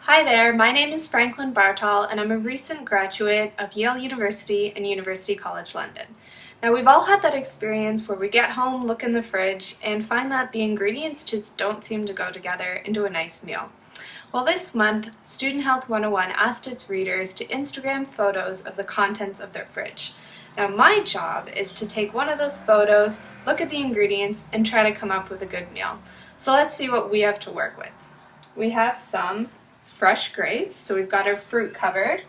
Hi there, my name is Franklin Bartol and I'm a recent graduate of Yale University and University College London. Now we've all had that experience where we get home, look in the fridge, and find that the ingredients just don't seem to go together into a nice meal. Well, this month, Student Health 101 asked its readers to Instagram photos of the contents of their fridge. Now my job is to take one of those photos, look at the ingredients, and try to come up with a good meal. So let's see what we have to work with. We have some fresh grapes, so we've got our fruit covered.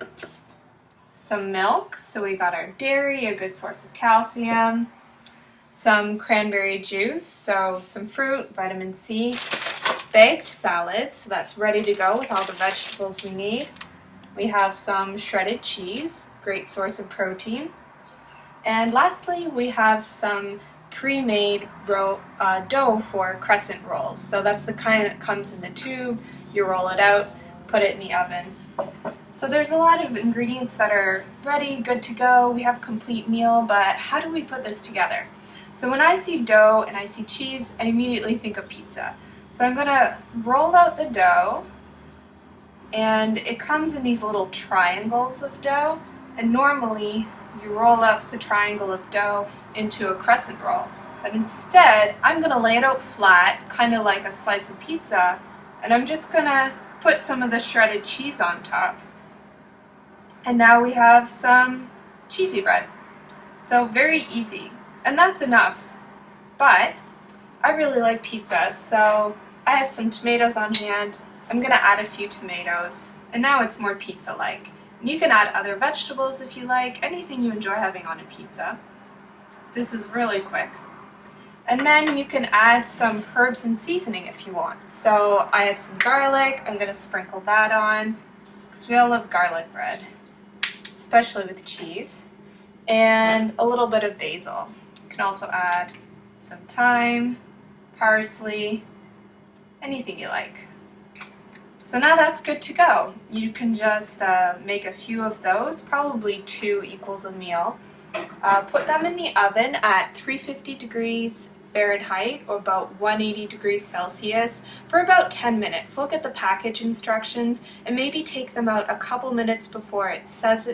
Some milk, so we got our dairy, a good source of calcium. Some cranberry juice, so some fruit, vitamin C. Baked salad, so that's ready to go with all the vegetables we need. We have some shredded cheese, great source of protein. And lastly, we have some pre-made dough for crescent rolls. So that's the kind that comes in the tube, you roll it out, put it in the oven. So there's a lot of ingredients that are ready, good to go. We have a complete meal, but how do we put this together? So when I see dough and I see cheese, I immediately think of pizza. So I'm going to roll out the dough, and it comes in these little triangles of dough, and normally you roll up the triangle of dough into a crescent roll. But instead, I'm going to lay it out flat, kind of like a slice of pizza, and I'm just going to put some of the shredded cheese on top. And now we have some cheesy bread. So very easy. And that's enough. But I really like pizza, so I have some tomatoes on hand. I'm going to add a few tomatoes. And now it's more pizza-like. And you can add other vegetables if you like, anything you enjoy having on a pizza. This is really quick. And then you can add some herbs and seasoning if you want. So I have some garlic. I'm going to sprinkle that on, because we all love garlic bread, especially with cheese. And a little bit of basil. You can also add some thyme, parsley, anything you like. So now that's good to go. You can just make a few of those, probably 2 equals a meal. Put them in the oven at 350 degrees Fahrenheit or about 180 degrees Celsius for about 10 minutes. Look at the package instructions and maybe take them out a couple minutes before it says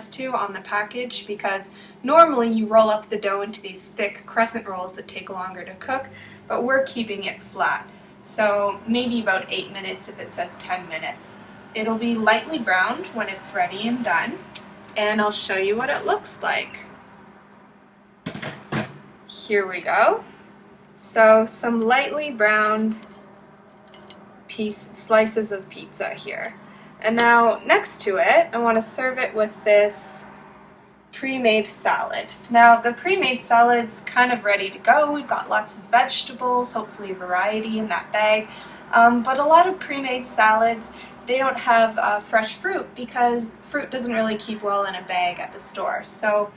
to on the package, because normally you roll up the dough into these thick crescent rolls that take longer to cook, but we're keeping it flat. So maybe about 8 minutes if it says 10 minutes. It'll be lightly browned when it's ready and done, and I'll show you what it looks like. Here we go. So some lightly browned slices of pizza here. And now next to it, I want to serve it with this pre-made salad. Now the pre-made salad's kind of ready to go. We've got lots of vegetables, hopefully a variety in that bag. But a lot of pre-made salads, they don't have fresh fruit because fruit doesn't really keep well in a bag at the store. So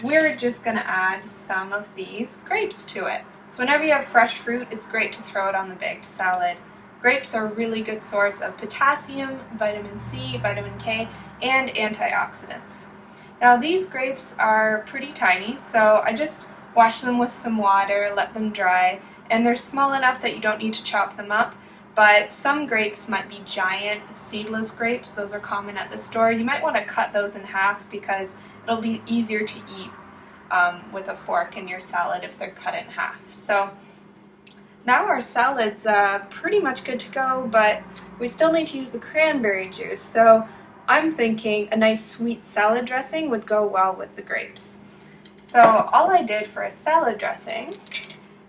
we're just going to add some of these grapes to it. So whenever you have fresh fruit, it's great to throw it on the baked salad. Grapes are a really good source of potassium, vitamin C, vitamin K, and antioxidants. Now these grapes are pretty tiny, so I just wash them with some water, let them dry, and they're small enough that you don't need to chop them up. But some grapes might be giant seedless grapes. Those are common at the store. You might want to cut those in half because it'll be easier to eat with a fork in your salad if they're cut in half. So now our salad's pretty much good to go, but we still need to use the cranberry juice. So I'm thinking a nice sweet salad dressing would go well with the grapes. So all I did for a salad dressing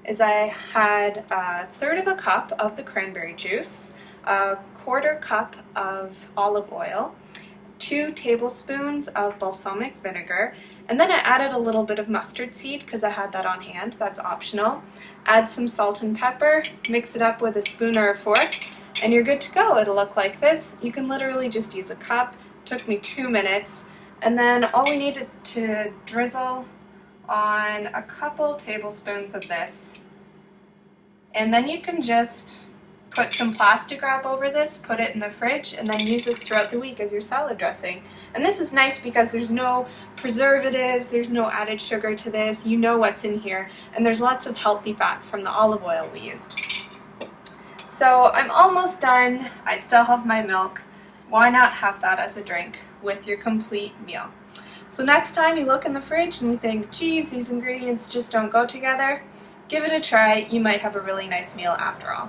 is I had 1/3 of a cup of the cranberry juice, 1/4 cup of olive oil, 2 tablespoons of balsamic vinegar, and then I added a little bit of mustard seed because I had that on hand. That's optional. Add some salt and pepper, mix it up with a spoon or a fork, and you're good to go. It'll look like this. You can literally just use a cup. It took me 2 minutes. And then all we needed to drizzle on a couple tablespoons of this. And then you can just put some plastic wrap over this, put it in the fridge, and then use this throughout the week as your salad dressing. And this is nice because there's no preservatives, there's no added sugar to this, you know what's in here, and there's lots of healthy fats from the olive oil we used. So I'm almost done. I still have my milk. Why not have that as a drink with your complete meal? So next time you look in the fridge and you think, geez, these ingredients just don't go together, give it a try. You might have a really nice meal after all.